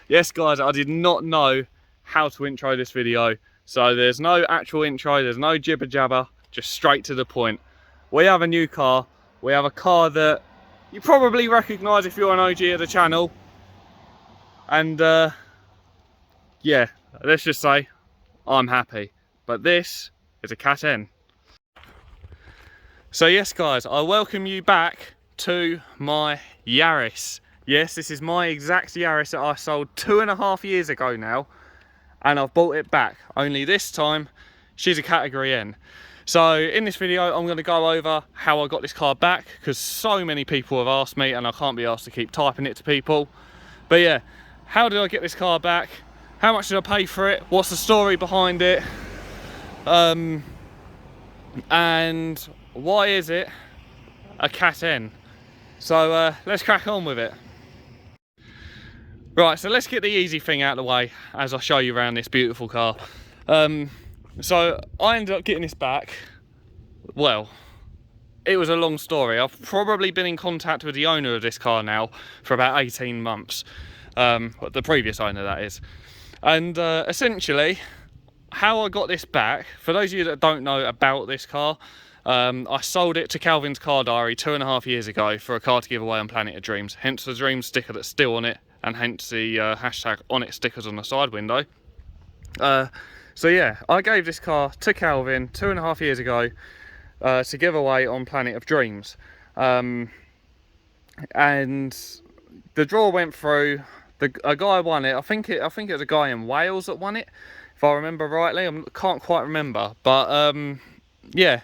Yes guys, I did not know how to intro this video, so there's no actual intro, there's no jibber jabber, just straight to the point. We have a new car. We have a car that you probably recognise if you're an OG of the channel, and yeah, let's just say I'm happy. But this is a Cat N. So yes guys, I welcome you back to my Yaris. Yes, this is my exact Yaris that I sold 2.5 years ago now, and I've bought it back. Only this time, she's a category N. So in this video, I'm going to go over how I got this car back, because so many people have asked me and I can't be asked to keep typing it to people. But yeah, how did I get this car back? How much did I pay for it? What's the story behind it? And why is it a Cat N? So let's crack on with it. Right, so let's get the easy thing out of the way as I show you around this beautiful car. So I ended up getting this back. Well, it was a long story. I've probably been in contact with the owner of this car now for about 18 months. The previous owner, that is. And essentially, how I got this back, for those of you that don't know about this car, I sold it to Calvin's Car Diary 2.5 years ago for a car to give away on Planet of Dreams, hence the Dream sticker that's still on it, and hence the hashtag on it stickers on the side window. So yeah, I gave this car to Calvin 2.5 years ago to give away on Planet of Dreams, and the draw went through. A guy won it. I think it was a guy in Wales that won it, if I remember rightly. I can't quite remember, but yeah,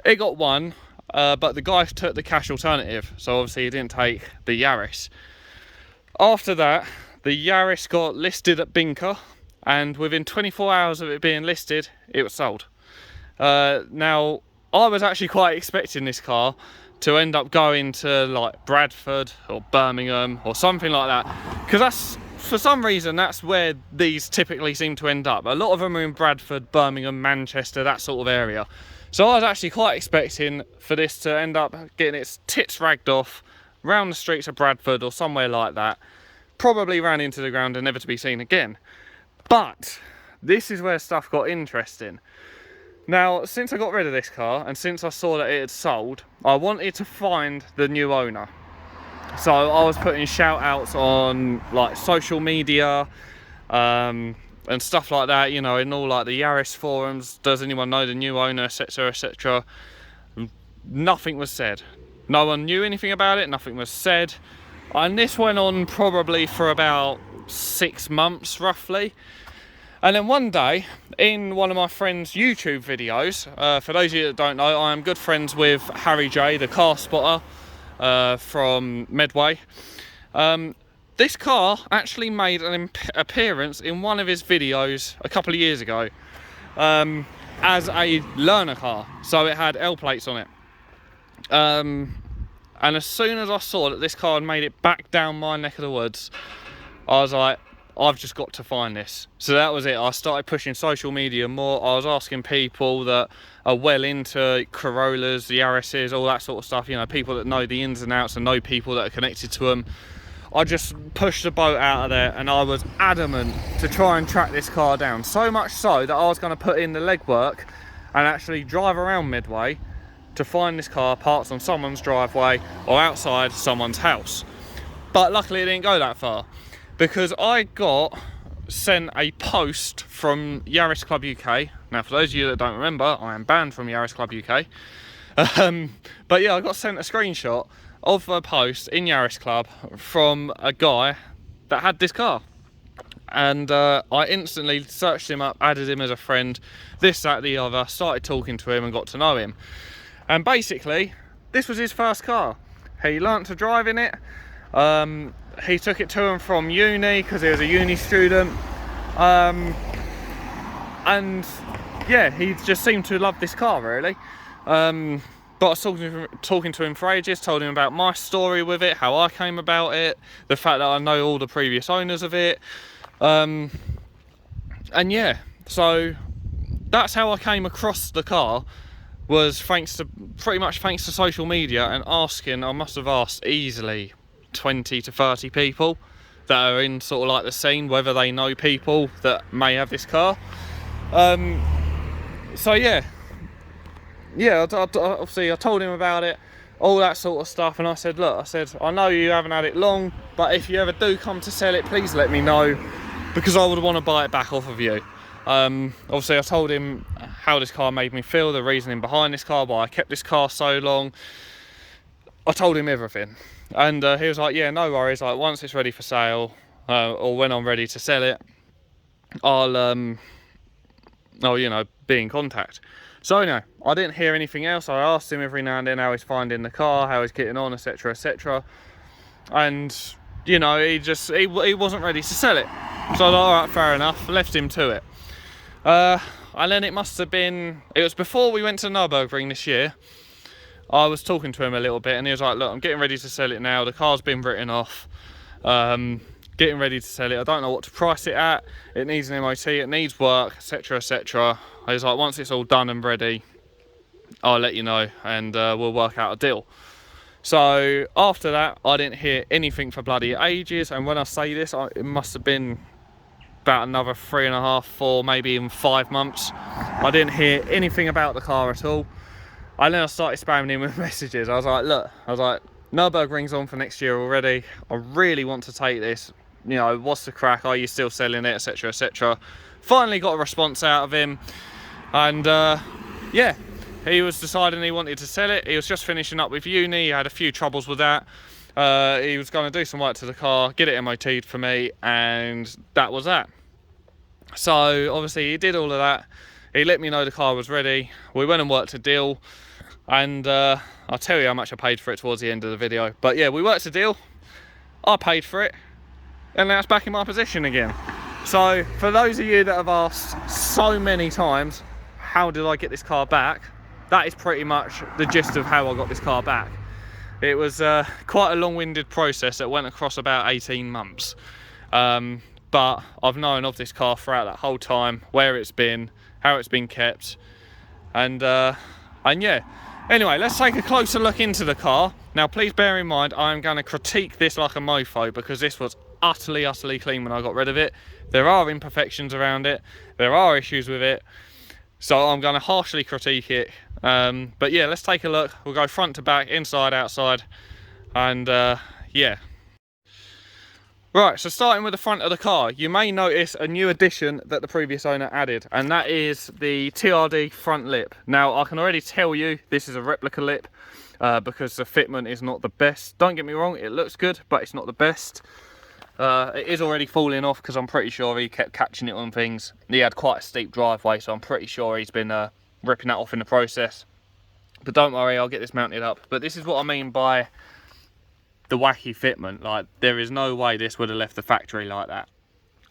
it got won. But the guy took the cash alternative, so obviously he didn't take the Yaris. After that, the Yaris got listed at Binker, and within 24 hours of it being listed, it was sold. Now, I was actually quite expecting this car to end up going to like Bradford or Birmingham or something like that, because that's, for some reason, that's where these typically seem to end up. A lot of them are in Bradford, Birmingham, Manchester, that sort of area. So I was actually quite expecting for this to end up getting its tits ragged off round the streets of Bradford or somewhere like that, probably ran into the ground and never to be seen again. But this is where stuff got interesting. Now, since I got rid of this car and since I saw that it had sold, I wanted to find the new owner. So I was putting shout outs on like social media and stuff like that, you know, in all like the Yaris forums. Does anyone know the new owner, etc, etc. Nothing was said. No one knew anything about it, nothing was said. And this went on probably for about 6 months roughly. And then one day, in one of my friend's YouTube videos, for those of you that don't know, I am good friends with Harry J, the car spotter from Medway. This car actually made an appearance in one of his videos a couple of years ago as a learner car. So it had L plates on it. And as soon as I saw that this car had made it back down my neck of the woods, I was like, I've just got to find this. So that was it. I started pushing social media more. I was asking people that are well into Corollas, the Yaris's, all that sort of stuff, you know, people that know the ins and outs and know people that are connected to them. I just pushed the boat out of there, and I was adamant to try and track this car down. So much so that I was going to put in the legwork and actually drive around Medway to find this car parked on someone's driveway or outside someone's house. But luckily it didn't go that far, because I got sent a post from Yaris Club UK. Now, for those of you that don't remember, I am banned from Yaris Club UK. But yeah, I got sent a screenshot of a post in Yaris Club from a guy that had this car. And I instantly searched him up, added him as a friend, this, that, the other, started talking to him and got to know him. And basically, this was his first car. He learnt to drive in it. He took it to and from uni because he was a uni student, and yeah, he just seemed to love this car really. But I was talking to him for ages, told him about my story with it, how I came about it, the fact that I know all the previous owners of it, and yeah, so that's how I came across the car. Was pretty much thanks to social media and asking. I must have asked easily 20 to 30 people that are in sort of like the scene, whether they know people that may have this car. So yeah, obviously I told him about it, all that sort of stuff, and I said, look, I know you haven't had it long, but if you ever do come to sell it, please let me know, because I would want to buy it back off of you. Obviously I told him how this car made me feel, the reasoning behind this car, why I kept this car so long. I told him everything, and he was like, yeah, no worries, like once it's ready for sale, or when I'm ready to sell it, I'll you know, be in contact. So anyway, I didn't hear anything else. I asked him every now and then how he's finding the car, how he's getting on, etc, etc, and you know, he wasn't ready to sell it. So I was like, all right, fair enough, left him to it. And then it was before we went to Nürburgring this year. I was talking to him a little bit, and he was like, look, I'm getting ready to sell it now, the car's been written off, getting ready to sell it, I don't know what to price it at, it needs an MOT, it needs work, etc, etc. I was like, once it's all done and ready, I'll let you know, and we'll work out a deal. So after that, I didn't hear anything for bloody ages, and when I say this, it must have been about another 3.5, 4, maybe even 5 months. I didn't hear anything about the car at all. And then I started spamming him with messages. I was like, look, Nürburgring's on for next year already. I really want to take this. You know, what's the crack? Are you still selling it, etc, etc. Finally got a response out of him, and yeah, he was deciding he wanted to sell it. He was just finishing up with uni, he had a few troubles with that. He was going to do some work to the car, get it MOT'd for me, and that was that. So obviously he did all of that. He let me know the car was ready. We went and worked a deal, and I'll tell you how much I paid for it towards the end of the video. But yeah, we worked a deal, I paid for it, and now it's back in my possession again. So for those of you that have asked so many times, how did I get this car back? That is pretty much the gist of how I got this car back. It was quite a long-winded process that went across about 18 months. But I've known of this car throughout that whole time, where it's been, how it's been kept, and yeah. Anyway, let's take a closer look into the car. Now please bear in mind, I'm going to critique this like a mofo, because this was utterly clean when I got rid of it. There are imperfections around it, there are issues with it, so I'm going to harshly critique it. But yeah, let's take a look. We'll go front to back, inside, outside, and yeah. Right, so starting with the front of the car, you may notice a new addition that the previous owner added, and that is the TRD front lip. Now, I can already tell you this is a replica lip, because the fitment is not the best. Don't get me wrong, it looks good, but it's not the best. It is already falling off, because I'm pretty sure he kept catching it on things. He had quite a steep driveway, so I'm pretty sure he's been ripping that off in the process. But don't worry, I'll get this mounted up. But this is what I mean by the wacky fitment. Like, there is no way this would have left the factory like that,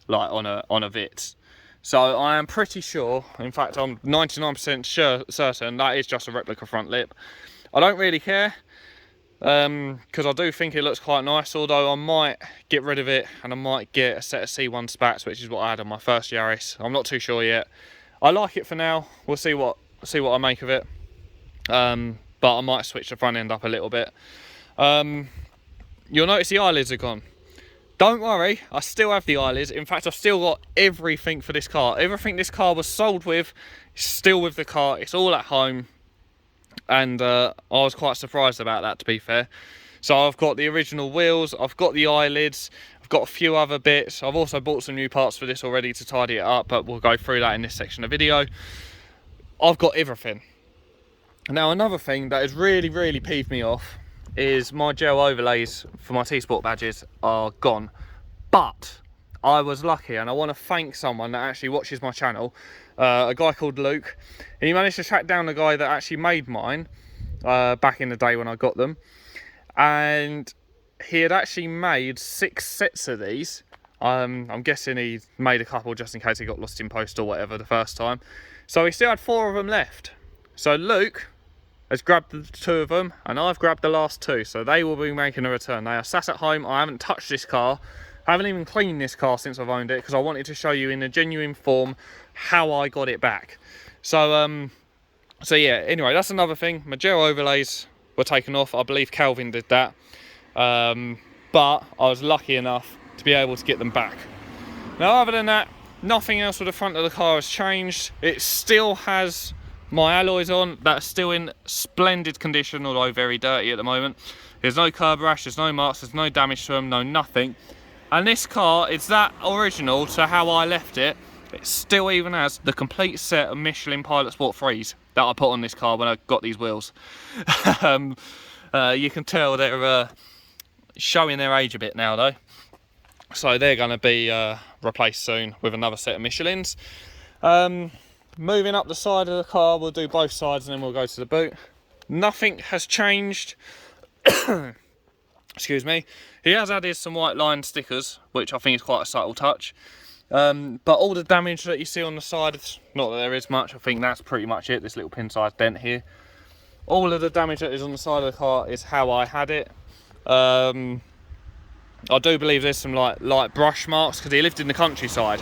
like on a Vitz. So I am pretty sure, in fact I'm 99% certain that is just a replica front lip. I don't really care, because I do think it looks quite nice, although I might get rid of it and I might get a set of C1 spats, which is what I had on my first Yaris. I'm not too sure yet. I like it for now. We'll see what I make of it, but I might switch the front end up a little bit. You'll notice the eyelids are gone. Don't worry, I still have the eyelids. In fact, I've still got everything for this car. Everything this car was sold with is still with the car. It's all at home, and I was quite surprised about that, to be fair. So I've got the original wheels, I've got the eyelids, I've got a few other bits. I've also bought some new parts for this already to tidy it up, but we'll go through that in this section of the video. I've got everything. Now, another thing that has really peeved me off is my gel overlays for my T-Sport badges are gone. But I was lucky, and I want to thank someone that actually watches my channel, a guy called Luke. He managed to track down the guy that actually made mine back in the day when I got them, and he had actually made 6 sets of these. I'm guessing he made a couple just in case he got lost in post or whatever the first time, so he still had 4 of them left. So Luke has grabbed the 2 of them, and I've grabbed the last 2, so they will be making a return. They are sat at home. I haven't touched this car, I haven't even cleaned this car since I've owned it, because I wanted to show you in a genuine form how I got it back. So so yeah, anyway, that's another thing. My gel overlays were taken off. I believe Calvin did that, but I was lucky enough to be able to get them back. Now other than that, nothing else with the front of the car has changed. It still has my alloys on, that's still in splendid condition, although very dirty at the moment. There's no curb rash, there's no marks, there's no damage to them, no nothing. And this car, it's that original to how I left it. It still even has the complete set of Michelin Pilot Sport 3s that I put on this car when I got these wheels. You can tell they're showing their age a bit now though. So they're going to be replaced soon with another set of Michelins. Moving up the side of the car, we'll do both sides and then we'll go to the boot. Nothing has changed. Excuse me. He has added some white line stickers, which I think is quite a subtle touch. But all the damage that you see on the side, not that there is much, I think that's pretty much it, this little pin-sized dent here. All of the damage that is on the side of the car is how I had it. I do believe there's some light brush marks because he lived in the countryside.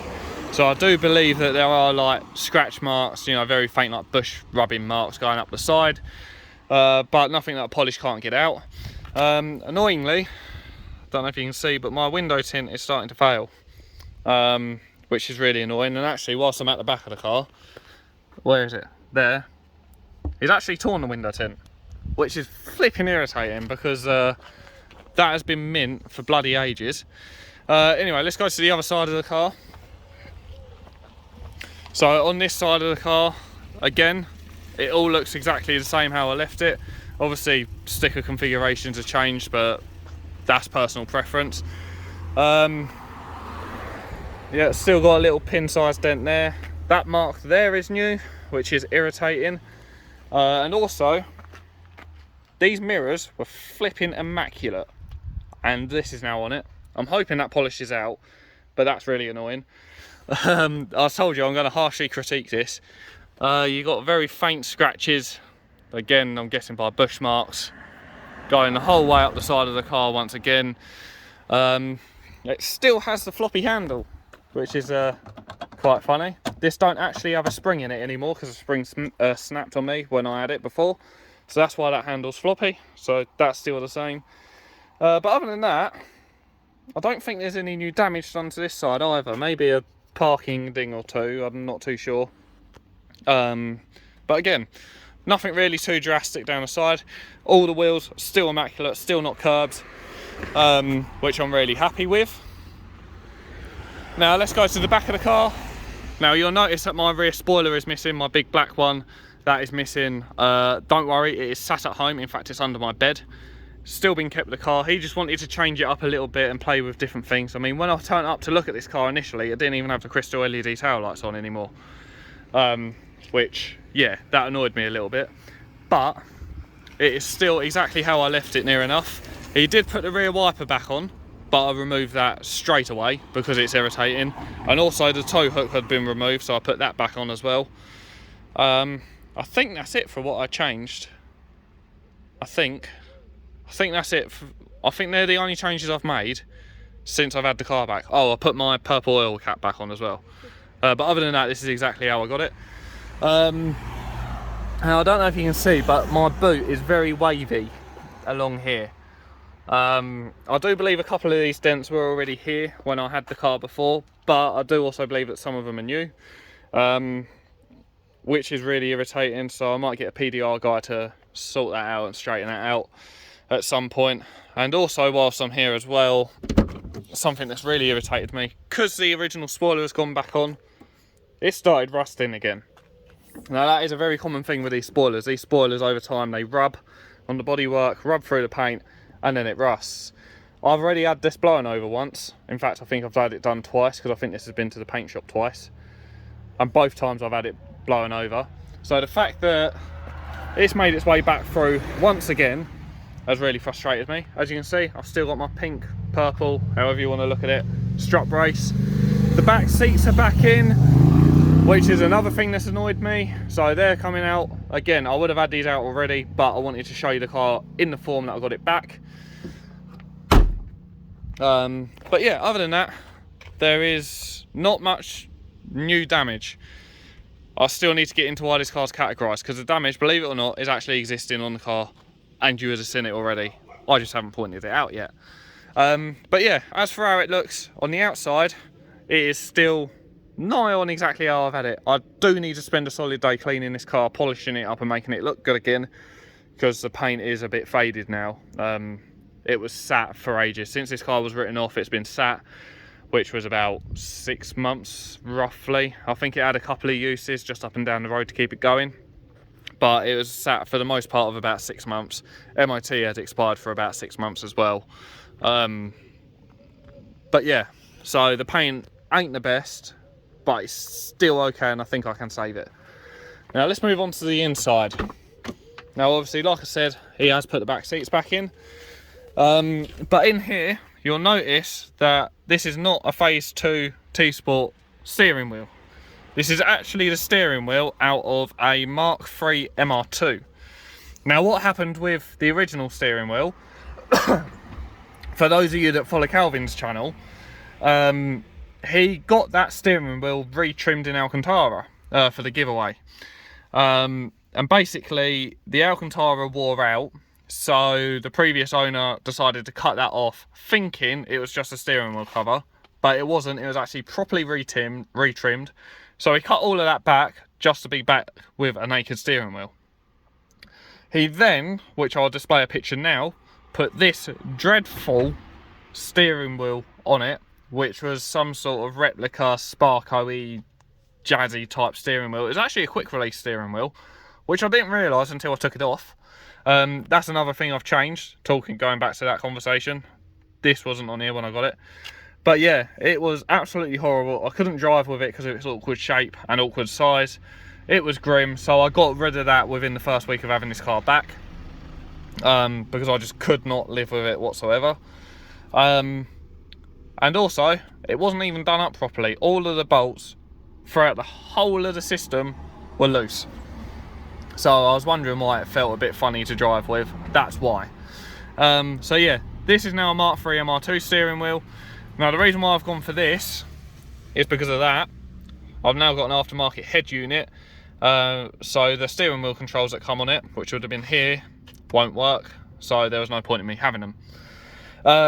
So I do believe that there are like scratch marks, you know, very faint like bush rubbing marks going up the side. But nothing that a polish can't get out. Annoyingly, don't know if you can see, but my window tint is starting to fail. Which is really annoying. And actually, whilst I'm at the back of the car, where is it? There. He's actually torn the window tint, which is flipping irritating because that has been mint for bloody ages. Anyway, let's go to the other side of the car. So on this side of the car, again, it all looks exactly the same how I left it. Obviously, sticker configurations have changed, but that's personal preference. Yeah, it's still got a little pin-sized dent there. That mark there is new, which is irritating. And also, these mirrors were flipping immaculate, and this is now on it. I'm hoping that polishes out, but that's really annoying. I told you I'm going to harshly critique this. You got very faint scratches, again I'm guessing by bush marks, going the whole way up the side of the car once again. It still has the floppy handle, which is quite funny. This don't actually have a spring in it anymore because the spring snapped on me when I had it before. So that's why that handle's floppy. So that's still the same. But other than that, I don't think there's any new damage done to this side either. Maybe a parking ding or two, I'm not too sure. But again, nothing really too drastic down the side. All the wheels still immaculate, still not curbed, which I'm really happy with. Now let's go to the back of the car. Now you'll notice that my rear spoiler is missing, my big black one, that is missing. Don't worry, it is sat at home, in fact it's under my bed. Still been kept with the car. He just wanted to change it up a little bit and play with different things. I mean, when I turned up to look at this car initially, it didn't even have the crystal LED tail lights on anymore. Which, yeah, that annoyed me a little bit. But it is still exactly how I left it near enough. He did put the rear wiper back on, but I removed that straight away because it's irritating. And also the tow hook had been removed, so I put that back on as well. I think that's it for what I changed. I think that's it. I think they're the only changes I've made since I've had the car back. Oh, I put my purple oil cap back on as well. But other than that, this is exactly how I got it. Now I don't know if you can see, but my boot is very wavy along here. I do believe a couple of these dents were already here when I had the car before, but I do also believe that some of them are new, which is really irritating. So I might get a PDR guy to sort that out and straighten that out at some point. And also, whilst I'm here as well, something that's really irritated me, because the original spoiler has gone back on, it started rusting again. Now that is a very common thing with these spoilers. These spoilers over time, they rub on the bodywork, rub through the paint, and then it rusts. I've already had this blown over once. In fact, I think I've had it done twice, because I think this has been to the paint shop twice. And both times I've had it blown over. So the fact that it's made its way back through once again has really frustrated me. As you can see, I've still got my pink, purple, however you want to look at it, strut brace. The back seats are back in, which is another thing that's annoyed me. So they're coming out. Again, I would have had these out already, but I wanted to show you the car in the form that I got it back. But yeah, other than that, there is not much new damage. I still need to get into why this car's categorised, because the damage, believe it or not, is actually existing on the car, and you would have seen it already. I just haven't pointed it out yet. But yeah, as for how it looks on the outside, it is still nigh on exactly how I've had it. I do need to spend a solid day cleaning this car, polishing it up and making it look good again, because the paint is a bit faded now. It was sat for ages. Since this car was written off, it's been sat, which was about 6 months roughly. I think it had a couple of uses just up and down the road to keep it going, but it was sat for the most part of about 6 months. MOT had expired for about 6 months as well. But yeah, so the paint ain't the best, but it's still okay, and I think I can save it. Now let's move on to the inside. Now obviously, like I said, he has put the back seats back in, but in here you'll notice that this is not a Phase 2 T-Sport steering wheel. This is actually the steering wheel out of a Mark III MR2. Now what happened with the original steering wheel, for those of you that follow Calvin's channel, he got that steering wheel retrimmed in Alcantara for the giveaway. And basically the Alcantara wore out, so the previous owner decided to cut that off, thinking it was just a steering wheel cover, but it wasn't. It was actually properly retrimmed. So he cut all of that back just to be back with a naked steering wheel. He then, which I'll display a picture now, put this dreadful steering wheel on it, which was some sort of replica Sparko-y jazzy type steering wheel. It was actually a quick release steering wheel, which I didn't realise until I took it off. That's another thing I've changed, going back to that conversation. This wasn't on here when I got it. But yeah, it was absolutely horrible. I couldn't drive with it because of its awkward shape and awkward size. It was grim, so I got rid of that within the first week of having this car back, because I just could not live with it whatsoever. And also, it wasn't even done up properly. All of the bolts throughout the whole of the system were loose. So I was wondering why it felt a bit funny to drive with. That's why. So yeah, this is now a Mark III MR2 steering wheel. Now the reason why I've gone for this is because of that. I've now got an aftermarket head unit, so the steering wheel controls that come on it, which would have been here, won't work, so there was no point in me having them.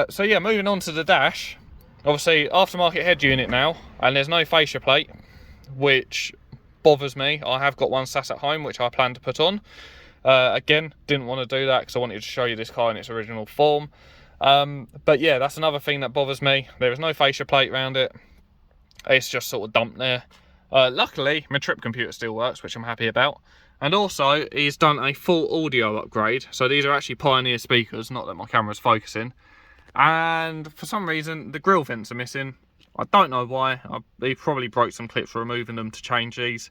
So yeah, moving on to the dash. Obviously aftermarket head unit now, and there's no fascia plate, which bothers me. I have got one sat at home which I plan to put on. Again, didn't want to do that because I wanted to show you this car in its original form. But yeah, that's another thing that bothers me. There is no fascia plate around it. It's just sort of dumped there. Luckily my trip computer still works, which I'm happy about. And also he's done a full audio upgrade, so these are actually Pioneer speakers, not that my camera's focusing. And for some reason the grill vents are missing. I don't know why. He probably broke some clips removing them to change these,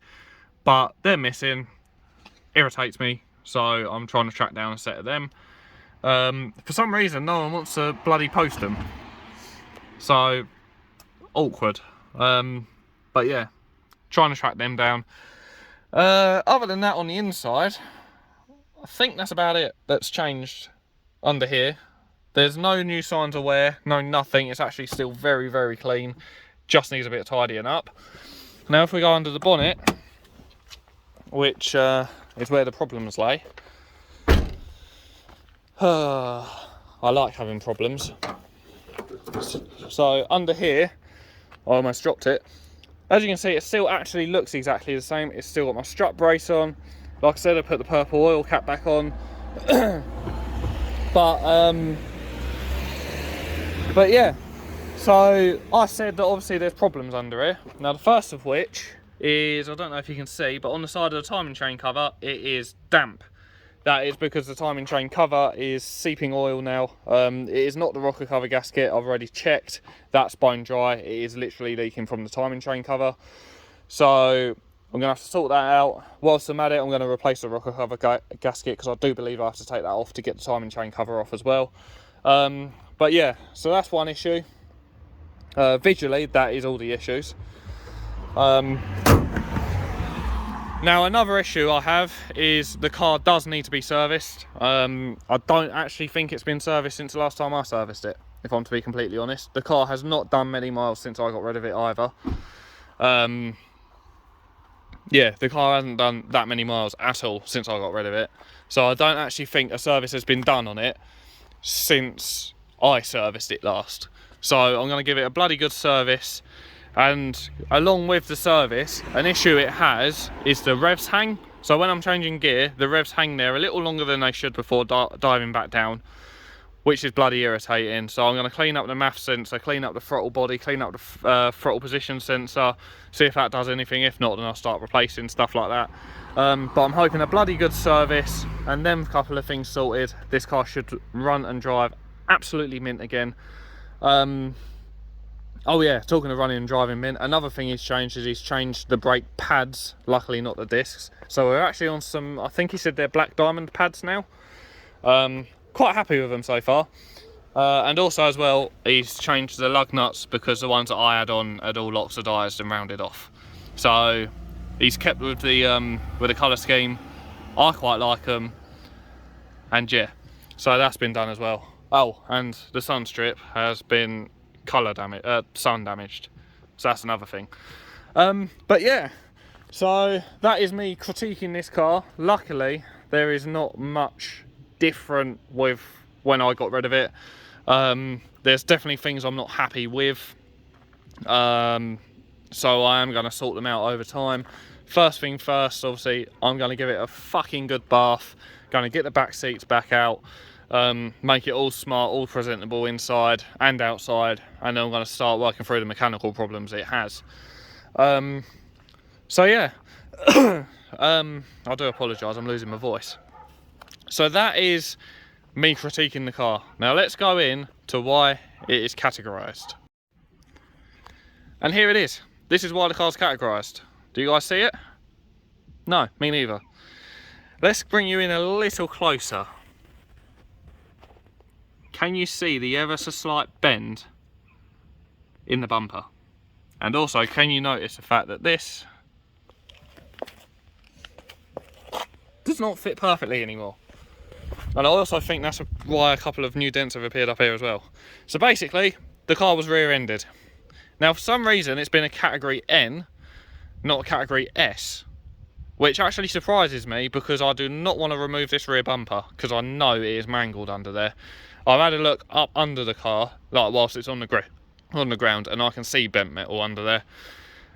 but they're missing. Irritates me, so I'm trying to track down a set of them. For some reason no one wants to bloody post them, so awkward. But yeah, trying to track them down. Other than that, on the inside, I think that's about it that's changed under here. There's no new signs of wear, no nothing. It's actually still very, very clean. Just needs a bit of tidying up. Now if we go under the bonnet, which is where the problems lay. I like having problems. So under here, I almost dropped it. As you can see, it still actually looks exactly the same. It's still got my strut brace on. Like I said, I put the purple oil cap back on. But yeah, so I said that obviously there's problems under here. Now the first of which is, I don't know if you can see, but on the side of the timing chain cover, it is damp. That is because the timing chain cover is seeping oil now. It is not the rocker cover gasket. I've already checked. That's bone dry. It is literally leaking from the timing chain cover. So I'm going to have to sort that out. Whilst I'm at it, I'm going to replace the rocker cover gasket, because I do believe I have to take that off to get the timing chain cover off as well. But yeah, so that's one issue. Visually, that is all the issues. Now another issue I have is the car does need to be serviced. I don't actually think it's been serviced since the last time I serviced it, if I'm to be completely honest. The car has not done many miles since I got rid of it either. Yeah, the car hasn't done that many miles at all since I got rid of it. So I don't actually think a service has been done on it since I serviced it last. So I'm going to give it a bloody good service. And along with the service, an issue it has is the revs hang. So when I'm changing gear, the revs hang there a little longer than they should before diving back down, which is bloody irritating. So I'm going to clean up the MAF sensor, clean up the throttle body, clean up the throttle position sensor, see if that does anything. If not, then I'll start replacing stuff like that. But I'm hoping a bloody good service and then a couple of things sorted, this car should run and drive absolutely mint again. Oh yeah, talking of running and driving mint, another thing he's changed is he's changed the brake pads, luckily not the discs. So we're actually on some, I think he said they're black diamond pads now. Quite happy with them so far. And also as well, he's changed the lug nuts because the ones that I had on had all oxidised and rounded off. So he's kept with the colour scheme. I quite like them. And yeah, so that's been done as well. Oh, and the sun strip has been sun damaged, so that's another thing. But yeah, so that is me critiquing this car. Luckily there is not much different with when I got rid of it. There's definitely things I'm not happy with, so I am going to sort them out over time. First thing first, obviously I'm going to give it a fucking good bath, going to get the back seats back out, make it all smart, all presentable inside and outside, and then I'm going to start working through the mechanical problems it has. So yeah, I do apologise, I'm losing my voice. So that is me critiquing the car. Now let's go in to why it is categorised. And here it is. This is why the car's categorised. Do you guys see it? No, me neither. Let's bring you in a little closer. Can you see the ever so slight bend in the bumper? And also, can you notice the fact that this does not fit perfectly anymore? And I also think that's why a couple of new dents have appeared up here as well. So basically, the car was rear-ended. Now for some reason it's been a category N, not a category S, which actually surprises me because I do not want to remove this rear bumper because I know it is mangled under there. I've had a look up under the car, like whilst it's on the ground, and I can see bent metal under there.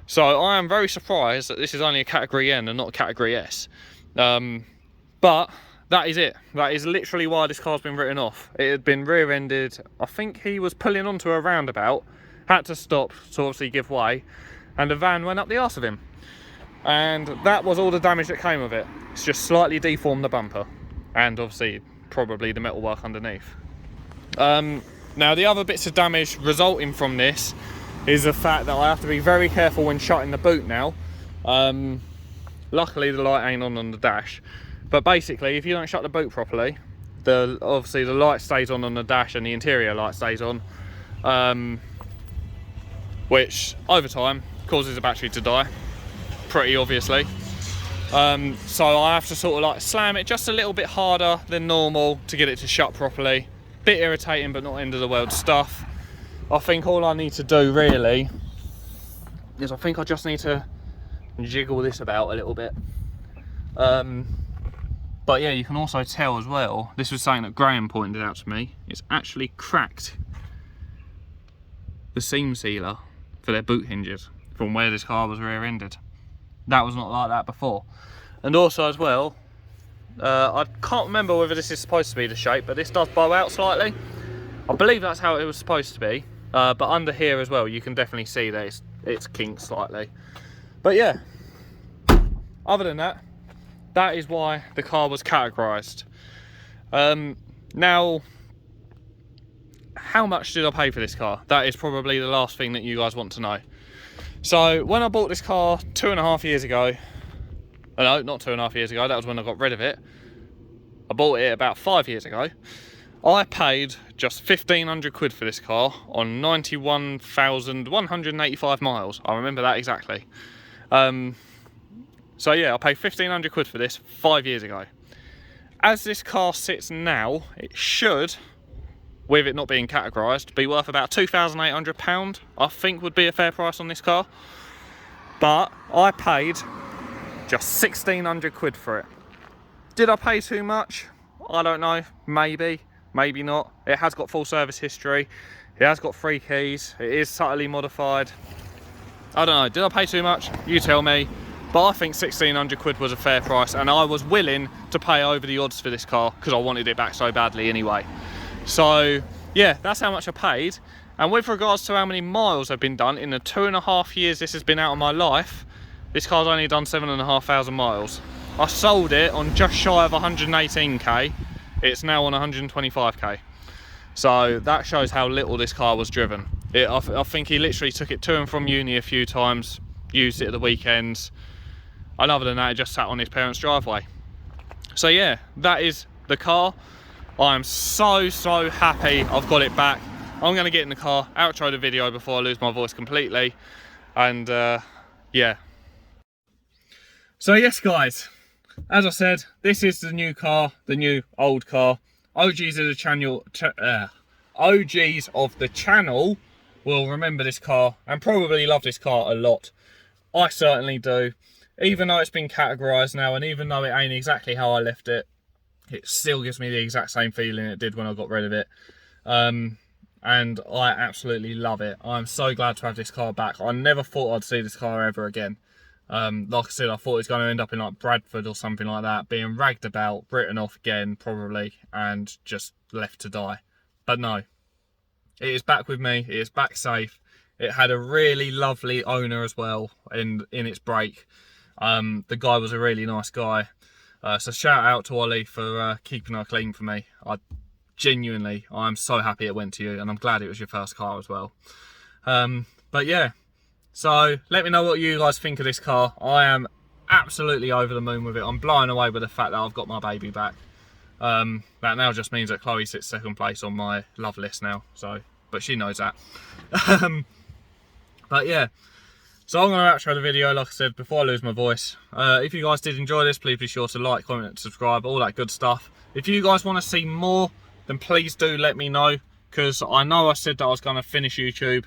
So I am very surprised that this is only a category N and not a category S. But that is it. That is literally why this car's been written off. It had been rear-ended. I think he was pulling onto a roundabout, had to stop to obviously give way, and the van went up the arse of him. And that was all the damage that came of it. It's just slightly deformed the bumper, and obviously probably the metalwork underneath. Now the other bits of damage resulting from this is the fact that I have to be very careful when shutting the boot now. Luckily the light ain't on the dash, but basically if you don't shut the boot properly, obviously the light stays on the dash and the interior light stays on, which over time causes the battery to die, pretty obviously. So I have to sort of like slam it just a little bit harder than normal to get it to shut properly. Bit irritating, but not end of the world stuff. I think all I need to do really is I think I just need to jiggle this about a little bit. But yeah, you can also tell as well, this was something that Graham pointed out to me, it's actually cracked the seam sealer for their boot hinges from where this car was rear-ended. That was not like that before. And also as well, I can't remember whether this is supposed to be the shape, but this does bow out slightly. I believe that's how it was supposed to be, but under here as well you can definitely see that it's kinked slightly. But yeah, other than that, that is why the car was categorised. Now, how much did I pay for this car? That is probably the last thing that you guys want to know. So when I bought this car 2.5 years ago, no, not 2.5 years ago, that was when I got rid of it. I bought it about 5 years ago. I paid just 1,500 quid for this car on 91,185 miles. I remember that exactly. So yeah, I paid 1,500 quid for this 5 years ago. As this car sits now, it should, with it not being categorised, be worth about £2,800, I think would be a fair price on this car. But I paid just 1,600 quid for it. Did I pay too much? I don't know, maybe. maybe not. It has got full service history. It has got 3 keys. It is subtly modified. I don't know, did I pay too much? You tell me. But I think 1600 quid was a fair price, and I was willing to pay over the odds for this car because I wanted it back so badly anyway. So yeah, that's how much I paid. And with regards to how many miles have been done in the 2.5 years this has been out of my life, this car's only done 7,500 miles. I sold it on just shy of 118k. It's now on 125k. So that shows how little this car was driven. I think he literally took it to and from uni a few times, used it at the weekends, and other than that it just sat on his parents' driveway. So yeah, that is the car. I am so happy I've got it back. I'm going to get in the car, outro the video before I lose my voice completely, and yeah. So yes guys, as I said, this is the new car, the new old car. OGs of the channel, OGs of the channel will remember this car and probably love this car a lot. I certainly do. Even though it's been categorised now, and even though it ain't exactly how I left it, it still gives me the exact same feeling it did when I got rid of it. And I absolutely love it. I'm so glad to have this car back. I never thought I'd see this car ever again. Like I said, I thought it was going to end up in like Bradford or something like that, being ragged about, written off again probably, and just left to die. But no, it is back with me. It is back safe. It had a really lovely owner as well in its break. The guy was a really nice guy. So shout out to Ollie for keeping her clean for me. I'm so happy it went to you, and I'm glad it was your first car as well. But yeah. So let me know what you guys think of this car. I am absolutely over the moon with it. I'm blown away with the fact that I've got my baby back. That now just means that Chloe sits second place on my love list now. So, but she knows that. But yeah, so I'm going to outro the video, like I said, before I lose my voice. If you guys did enjoy this, please be sure to like, comment and subscribe, all that good stuff. If you guys want to see more, then please do let me know, because I know I said that I was going to finish YouTube,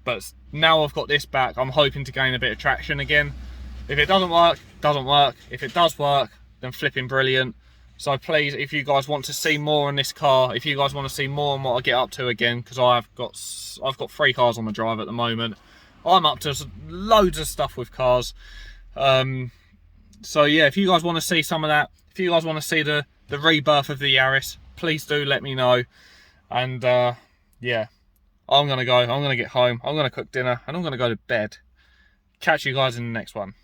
but now I've got this back, I'm hoping to gain a bit of traction again. If it doesn't work, doesn't work. If it does work, then flipping brilliant. So please, if you guys want to see more on this car, if you guys want to see more on what I get up to again, because I've got 3 cars on the drive at the moment. I'm up to loads of stuff with cars. So yeah, if you guys want to see some of that, if you guys want to see the rebirth of the Yaris, please do let me know. And yeah, I'm going to go, I'm going to get home, I'm going to cook dinner, and I'm going to go to bed. Catch you guys in the next one.